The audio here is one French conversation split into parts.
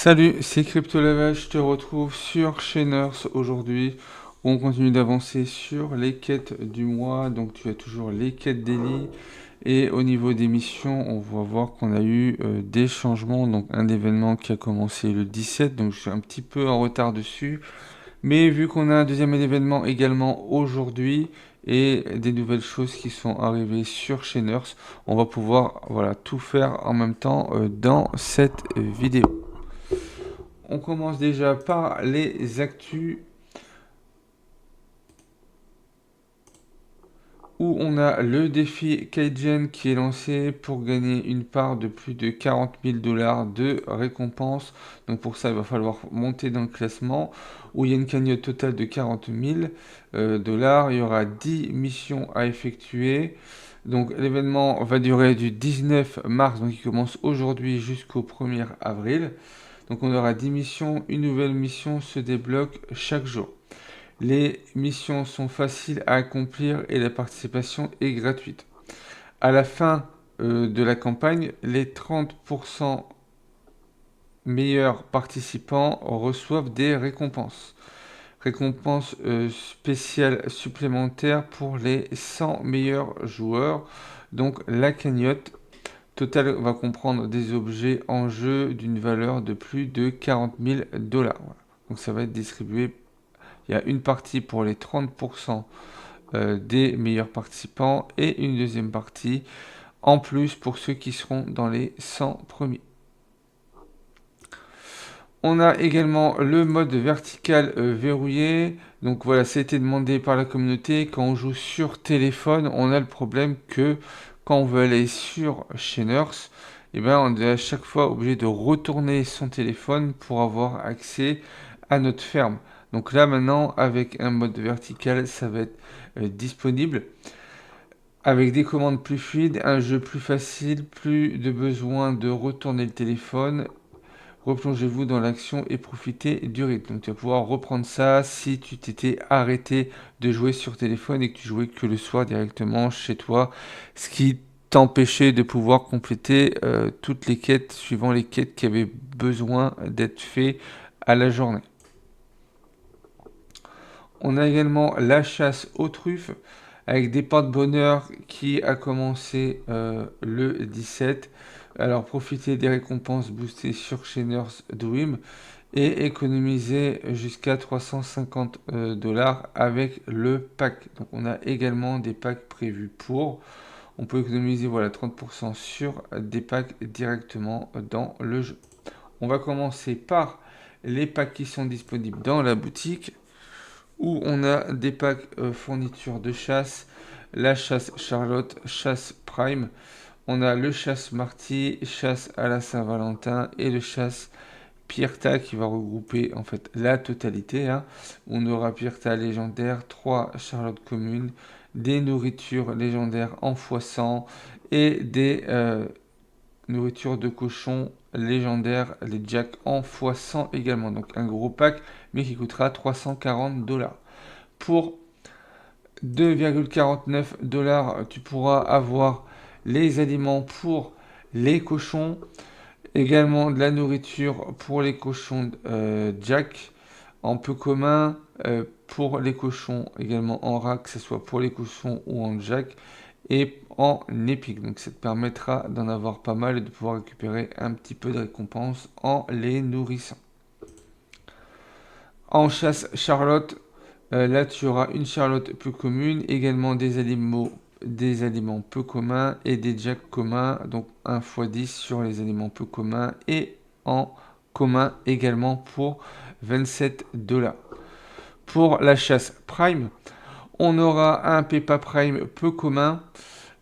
Salut, c'est CryptoLavage, je te retrouve sur Chainers aujourd'hui où on continue d'avancer sur les quêtes du mois. Donc tu as toujours les quêtes daily et au niveau des missions, on va voir qu'on a eu des changements. Donc un événement qui a commencé le 17, donc je suis un petit peu en retard dessus. Mais vu qu'on a un deuxième événement également aujourd'hui et des nouvelles choses qui sont arrivées sur Chainers, on va pouvoir voilà, tout faire en même temps dans cette vidéo. On commence déjà par les actus où on a le défi Kaigen qui est lancé pour gagner une part de plus de 40 000 dollars de récompense. Donc pour ça, il va falloir monter dans le classement où il y a une cagnotte totale de 40 000 dollars. Il y aura 10 missions à effectuer. Donc l'événement va durer du 19 mars, donc il commence aujourd'hui jusqu'au 1er avril. Donc on aura 10 missions, une nouvelle mission se débloque chaque jour. Les missions sont faciles à accomplir et la participation est gratuite. À la fin de la campagne, les 30% meilleurs participants reçoivent des récompenses. Récompenses spéciales supplémentaires pour les 100 meilleurs joueurs. Donc la cagnotte totale va comprendre des objets en jeu d'une valeur de plus de 40 000 dollars. Donc ça va être distribué. Il y a une partie pour les 30% des meilleurs participants et une deuxième partie en plus pour ceux qui seront dans les 100 premiers. On a également le mode vertical verrouillé. Donc voilà, ça a été demandé par la communauté. Quand on joue sur téléphone, on a le problème que quand on veut aller sur Chainers, eh ben, on est à chaque fois obligé de retourner son téléphone pour avoir accès à notre ferme. Donc là maintenant, avec un mode vertical, ça va être disponible. Avec des commandes plus fluides, un jeu plus facile, plus de besoin de retourner le téléphone. Replongez-vous dans l'action et profitez du rythme. Donc tu vas pouvoir reprendre ça si tu t'étais arrêté de jouer sur téléphone et que tu jouais que le soir directement chez toi, ce qui t'empêchait de pouvoir compléter toutes les quêtes suivant les quêtes qui avaient besoin d'être faites à la journée. On a également la chasse aux truffes avec des porte-bonheur qui a commencé le 17. Alors profitez des récompenses boostées sur Chainers Dream et économiser jusqu'à 350 dollars avec le pack. Donc on a également des packs prévus pour. On peut économiser voilà 30% sur des packs directement dans le jeu. On va commencer par les packs qui sont disponibles dans la boutique où on a des packs fournitures de chasse, la chasse Charlotte, chasse Prime. On a le chasse Marty, chasse à la Saint-Valentin et le chasse Pirta qui va regrouper en fait la totalité. Hein. On aura Pirta légendaire, 3 Charlotte communes, des nourritures légendaires en x100 et des nourritures de cochon légendaires, les Jack en x100 également. Donc un gros pack mais qui coûtera 340 dollars. Pour 2,49 dollars, tu pourras avoir les aliments pour les cochons. Également de la nourriture pour les cochons Jack en peu commun, pour les cochons également en rack, que ce soit pour les cochons ou en Jack, et en épique. Donc ça te permettra d'en avoir pas mal et de pouvoir récupérer un petit peu de récompense en les nourrissant. En chasse Charlotte, là tu auras une Charlotte peu commune, également des aliments peu communs et des jacks communs, donc 1 x 10 sur les aliments peu communs et en commun également pour 27 dollars. Pour la chasse Prime, on aura un Peppa Prime peu commun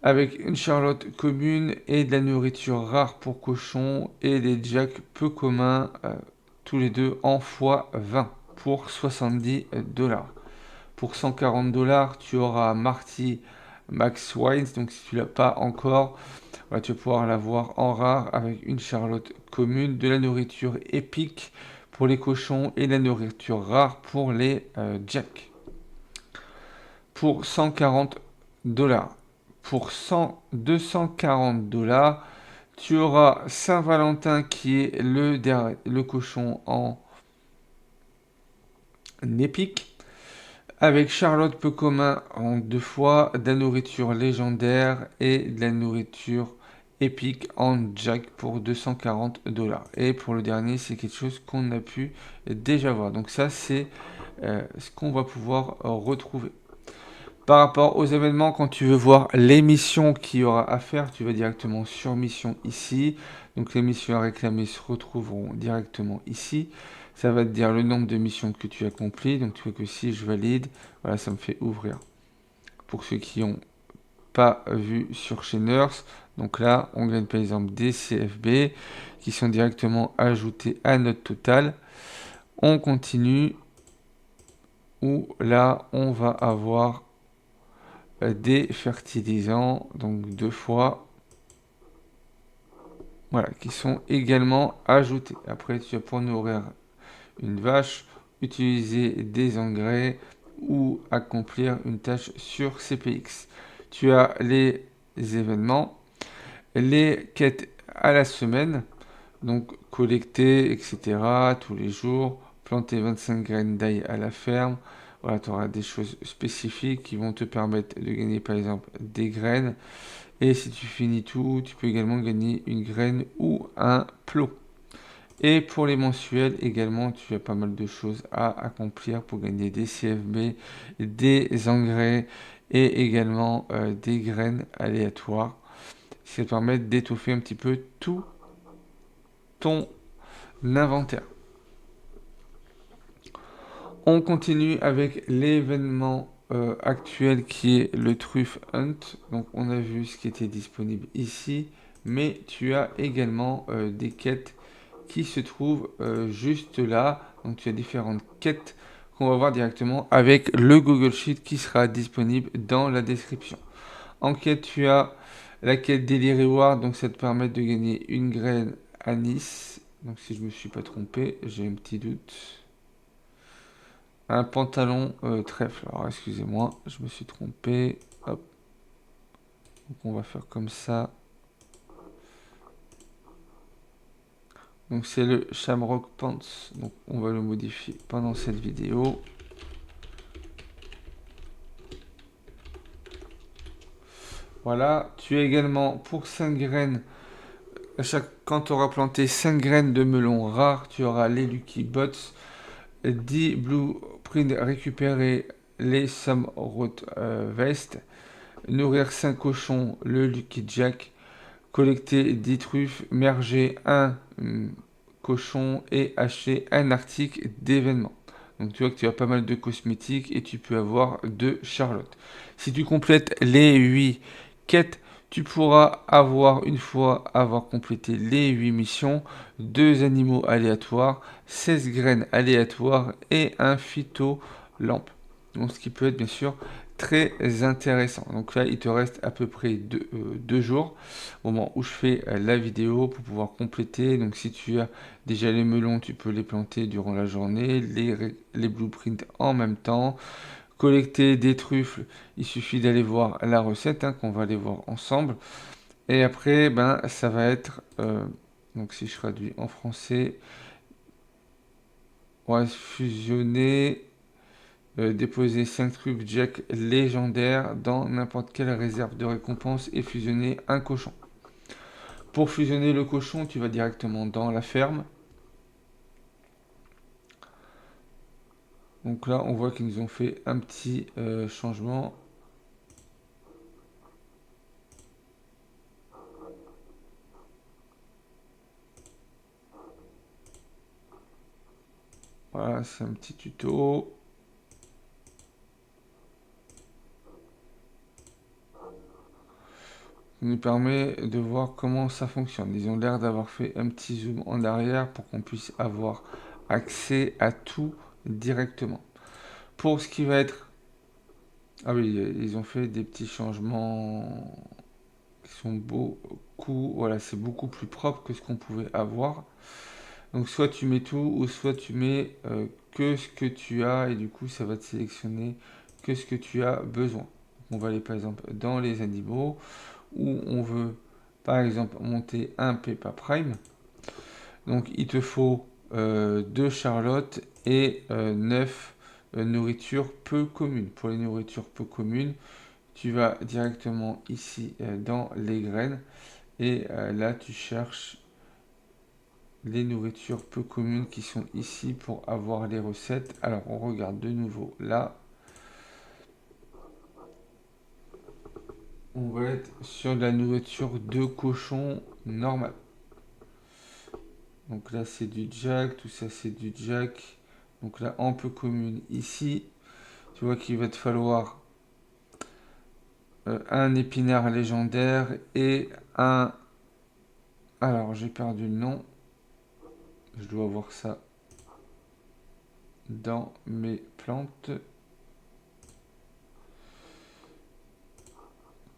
avec une Charlotte commune et de la nourriture rare pour cochons et des jacks peu communs, tous les deux en x20 pour 70 dollars. Pour 140 dollars, tu auras Marty Max Wines. Donc si tu l'as pas encore, tu vas pouvoir l'avoir en rare avec une Charlotte commune, de la nourriture épique pour les cochons et de la nourriture rare pour les jacks. Pour 140 dollars. Pour 240 dollars, Tu auras Saint-Valentin qui est le cochon en épique. Avec Charlotte peu commun en 2 fois, de la nourriture légendaire et de la nourriture épique en Jack pour 240 $. Et pour le dernier, c'est quelque chose qu'on a pu déjà voir. Donc ça, c'est ce qu'on va pouvoir retrouver. Par rapport aux événements, quand tu veux voir les missions qu'il y aura à faire, tu vas directement sur mission ici. Donc les missions à réclamer se retrouveront directement ici. Ça va te dire le nombre de missions que tu as accompli. Donc tu vois que si je valide, voilà, ça me fait ouvrir. Pour ceux qui n'ont pas vu sur chez Nurse, donc là, on gagne par exemple des CFB qui sont directement ajoutés à notre total. On continue où là, on va avoir des fertilisants, donc 2 fois, voilà, qui sont également ajoutés. Après, tu vas pour nourrir une vache, utiliser des engrais ou accomplir une tâche sur CPX. Tu as les événements, les quêtes à la semaine, donc collecter, etc. tous les jours, planter 25 graines d'ail à la ferme. Voilà, tu auras des choses spécifiques qui vont te permettre de gagner par exemple des graines. Et si tu finis tout, tu peux également gagner une graine ou un plot. Et pour les mensuels également, tu as pas mal de choses à accomplir pour gagner des CFB, des engrais et également des graines aléatoires. Ça te permet d'étoffer un petit peu tout ton inventaire. On continue avec l'événement actuel qui est le Truth Hunt. Donc on a vu ce qui était disponible ici, mais tu as également des quêtes qui se trouvent juste là. Donc tu as différentes quêtes qu'on va voir directement avec le Google Sheet qui sera disponible dans la description. En quête, tu as la quête Daily Reward, donc ça te permet de gagner une graine à Nice. Donc si je me suis pas trompé, j'ai un petit doute. Un pantalon trèfle. Alors excusez-moi, je me suis trompé. Hop. Donc on va faire comme ça. Donc c'est le Shamrock Pants. Donc on va le modifier pendant cette vidéo. Voilà. Tu as également pour 5 graines. Quand tu auras planté 5 graines de melon rares, tu auras les Lucky Bots. 10 blueprints récupérés, les Samroth Vest. Nourrir 5 cochons, le Lucky Jack. Collecter 10 truffes, merger un cochon et acheter un article d'événement. Donc tu vois que tu as pas mal de cosmétiques et tu peux avoir de Charlotte. Si tu complètes les 8 quêtes, tu pourras avoir, une fois avoir complété les 8 missions, 2 animaux aléatoires, 16 graines aléatoires et un phyto lampe. Donc ce qui peut être bien sûr très intéressant. Donc là, il te reste à peu près 2 jours au moment où je fais la vidéo pour pouvoir compléter. Donc si tu as déjà les melons, tu peux les planter durant la journée, les blueprints en même temps. Collecter des truffes, il suffit d'aller voir la recette qu'on va aller voir ensemble. Et après, ben, ça va être, donc si je traduis en français, on va fusionner, déposer 5 trucs Jack légendaires dans n'importe quelle réserve de récompense et fusionner un cochon. Pour fusionner le cochon, tu vas directement dans la ferme. Donc là, on voit qu'ils nous ont fait un petit changement. Voilà, c'est un petit tuto. Qui nous permet de voir comment ça fonctionne. Ils ont l'air d'avoir fait un petit zoom en arrière pour qu'on puisse avoir accès à tout directement. Pour ce qui va être... Ah oui, ils ont fait des petits changements qui sont beaucoup... Voilà, c'est beaucoup plus propre que ce qu'on pouvait avoir. Donc soit tu mets tout ou soit tu mets que ce que tu as et du coup ça va te sélectionner que ce que tu as besoin. On va aller par exemple dans les animaux où on veut par exemple monter un Peppa Prime, donc il te faut 2 charlottes et 9 nourritures peu communes. Pour les nourritures peu communes, tu vas directement ici dans les graines et là tu cherches les nourritures peu communes qui sont ici pour avoir les recettes. Alors on regarde de nouveau là. On va être sur de la nourriture de cochon normale. Donc là c'est du jack, tout ça c'est du jack. Donc là en peu commune ici, tu vois qu'il va te falloir un épinard légendaire et un... Alors j'ai perdu le nom. Je dois voir ça dans mes plantes.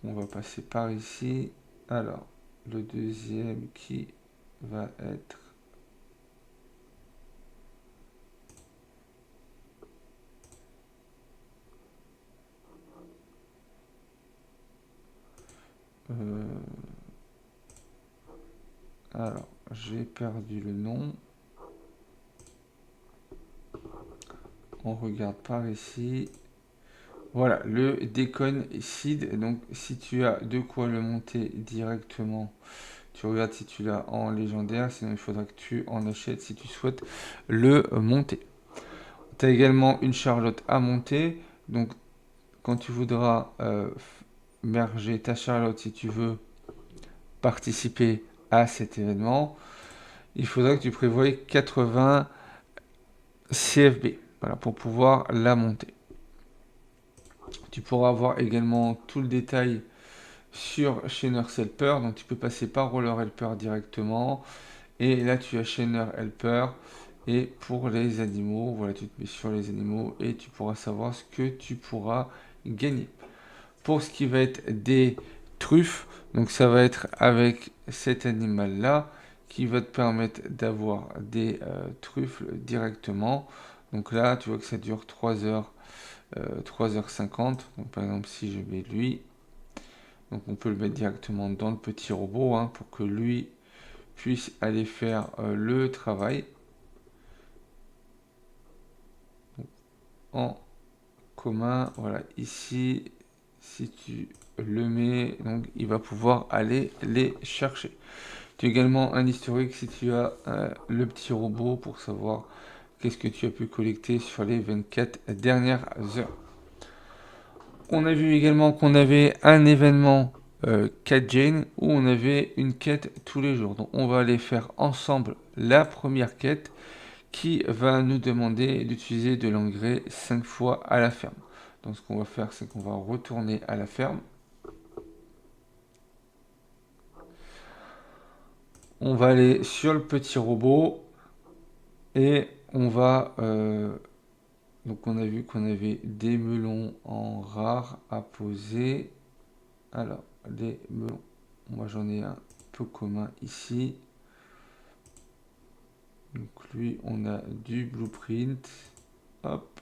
On va passer par ici. Alors, le deuxième qui va être... euh, alors, j'ai perdu le nom. On regarde par ici. Voilà, le Decon Seed. Donc, si tu as de quoi le monter directement, tu regardes si tu l'as en légendaire. Sinon, il faudra que tu en achètes si tu souhaites le monter. Tu as également une charlotte à monter. Donc, quand tu voudras merger ta charlotte, si tu veux participer à cet événement, il faudra que tu prévoies 80 CFB, voilà, pour pouvoir la monter. Tu pourras avoir également tout le détail sur Chainer Helper, donc tu peux passer par Roller Helper directement. Et là, tu as Chainer Helper. Et pour les animaux, voilà, tu te mets sur les animaux et tu pourras savoir ce que tu pourras gagner. Pour ce qui va être des truffes, donc ça va être avec cet animal-là qui va te permettre d'avoir des truffes directement. Donc là, tu vois que ça dure 3 heures, 3h50. Donc par exemple, si je mets lui, donc on peut le mettre directement dans le petit robot hein, pour que lui puisse aller faire le travail. Donc, en commun, voilà, ici, si tu le mets, donc il va pouvoir aller les chercher. Tu as également un historique si tu as le petit robot pour savoir qu'est-ce que tu as pu collecter sur les 24 dernières heures. On a vu également qu'on avait un événement quête Jane où on avait une quête tous les jours. Donc on va aller faire ensemble la première quête qui va nous demander d'utiliser de l'engrais 5 fois à la ferme. Donc ce qu'on va faire, c'est qu'on va retourner à la ferme. On va aller sur le petit robot et on va... donc on a vu qu'on avait des melons en rare à poser. Alors, les melons. Moi j'en ai un peu commun ici. Donc lui, on a du blueprint. Hop.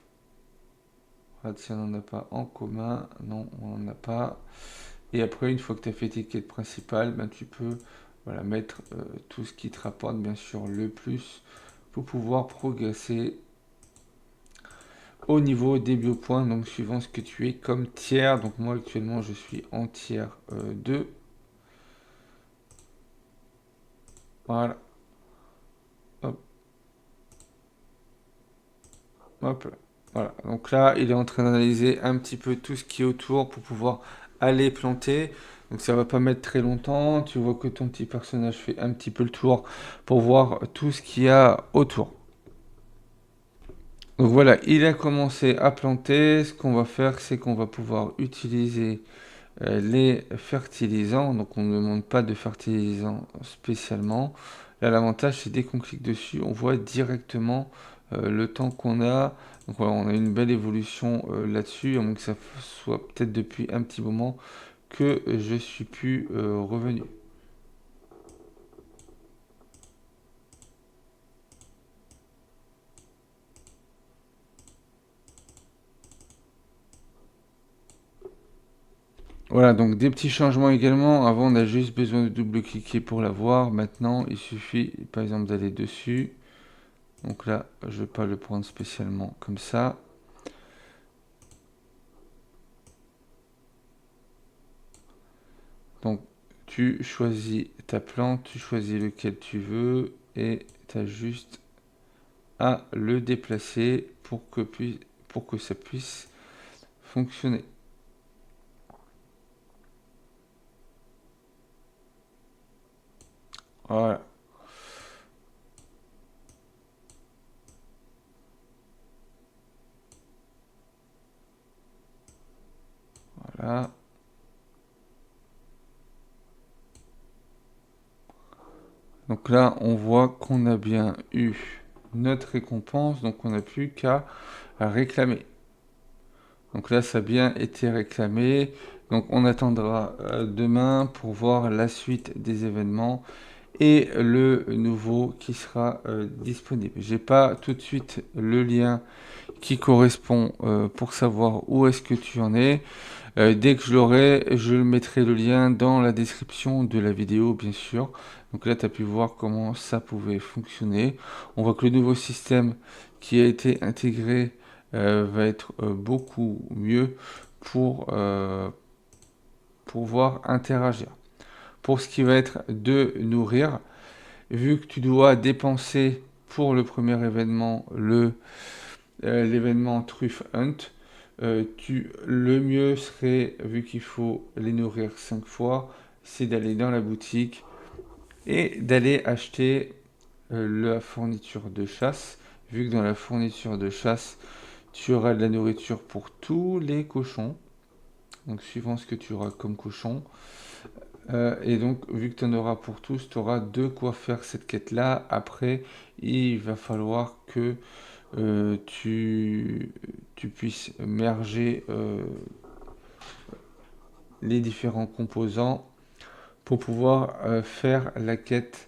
Si on n'en a pas en commun. Non, on n'en a pas. Et après, une fois que tu as fait tes quêtes principales, ben, tu peux voilà, mettre tout ce qui te rapporte bien sûr le plus pour pouvoir progresser au niveau des biopoints, donc suivant ce que tu es comme tiers. Donc moi actuellement je suis en tiers 2. Voilà. Hop, hop. Voilà. Donc là, il est en train d'analyser un petit peu tout ce qui est autour pour pouvoir aller planter. Donc ça va pas mettre très longtemps. Tu vois que ton petit personnage fait un petit peu le tour pour voir tout ce qu'il y a autour. Donc voilà, il a commencé à planter. Ce qu'on va faire, c'est qu'on va pouvoir utiliser les fertilisants. Donc on ne demande pas de fertilisants spécialement. Là, l'avantage, c'est dès qu'on clique dessus, on voit directement le temps qu'on a. Donc voilà, on a une belle évolution là-dessus, à moins que ça soit peut-être depuis un petit moment que je suis plus revenu. Voilà, donc des petits changements également. Avant, on a juste besoin de double-cliquer pour la voir. Maintenant, il suffit, par exemple, d'aller dessus. Donc là, je ne vais pas le prendre spécialement comme ça. Donc, tu choisis ta plante, tu choisis lequel tu veux et tu as juste à le déplacer pour que ça puisse fonctionner. Voilà. Voilà. Donc là, on voit qu'on a bien eu notre récompense, donc on n'a plus qu'à réclamer. Donc là, ça a bien été réclamé. Donc on attendra demain pour voir la suite des événements et le nouveau qui sera disponible. J'ai pas tout de suite le lien qui correspond pour savoir où est-ce que tu en es. Dès que je l'aurai, je mettrai le lien dans la description de la vidéo, bien sûr. Donc là, tu as pu voir comment ça pouvait fonctionner. On voit que le nouveau système qui a été intégré va être beaucoup mieux pour pouvoir interagir. Pour ce qui va être de nourrir, vu que tu dois dépenser pour le premier événement, l'événement Truff Hunt, le mieux serait, vu qu'il faut les nourrir 5 fois, c'est d'aller dans la boutique et d'aller acheter la fourniture de chasse, vu que dans la fourniture de chasse, tu auras de la nourriture pour tous les cochons, donc suivant ce que tu auras comme cochon. Et donc, vu que tu en auras pour tous, tu auras de quoi faire cette quête-là. Après, il va falloir que tu puisses merger les différents composants pour pouvoir faire la quête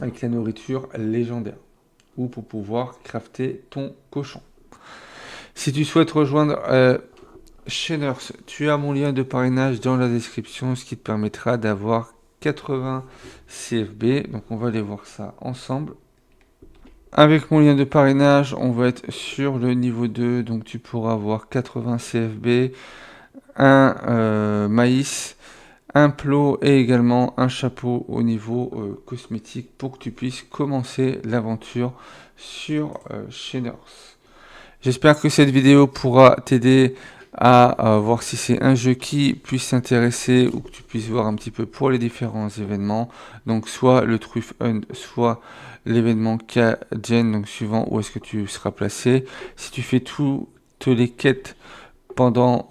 avec la nourriture légendaire ou pour pouvoir crafter ton cochon. Si tu souhaites rejoindre Sheners, tu as mon lien de parrainage dans la description, ce qui te permettra d'avoir 80 CFB. Donc on va aller voir ça ensemble. Avec mon lien de parrainage, on va être sur le niveau 2, donc tu pourras avoir 80 CFB, un maïs, un plot et également un chapeau au niveau cosmétique pour que tu puisses commencer l'aventure sur Sheners. J'espère que cette vidéo pourra t'aider à voir si c'est un jeu qui puisse t'intéresser ou que tu puisses voir un petit peu pour les différents événements. Donc soit le Truff Hunt, soit l'événement Kajen, donc suivant où est-ce que tu seras placé. Si tu fais toutes les quêtes pendant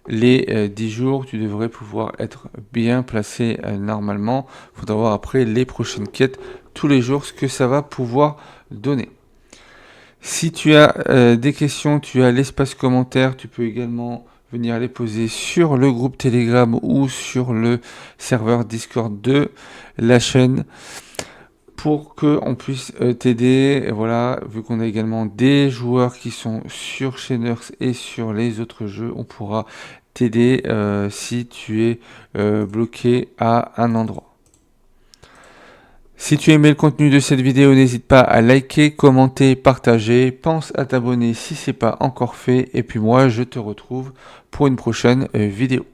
les 10 jours, tu devrais pouvoir être bien placé normalement. Il faudra voir après les prochaines quêtes tous les jours ce que ça va pouvoir donner. Si tu as des questions, tu as l'espace commentaire, tu peux également venir les poser sur le groupe Telegram ou sur le serveur Discord de la chaîne pour qu'on puisse t'aider. Et voilà, vu qu'on a également des joueurs qui sont sur Sheners et sur les autres jeux, on pourra t'aider si tu es bloqué à un endroit. Si tu as aimé le contenu de cette vidéo, n'hésite pas à liker, commenter, partager. Pense à t'abonner si ce n'est pas encore fait. Et puis moi, je te retrouve pour une prochaine vidéo.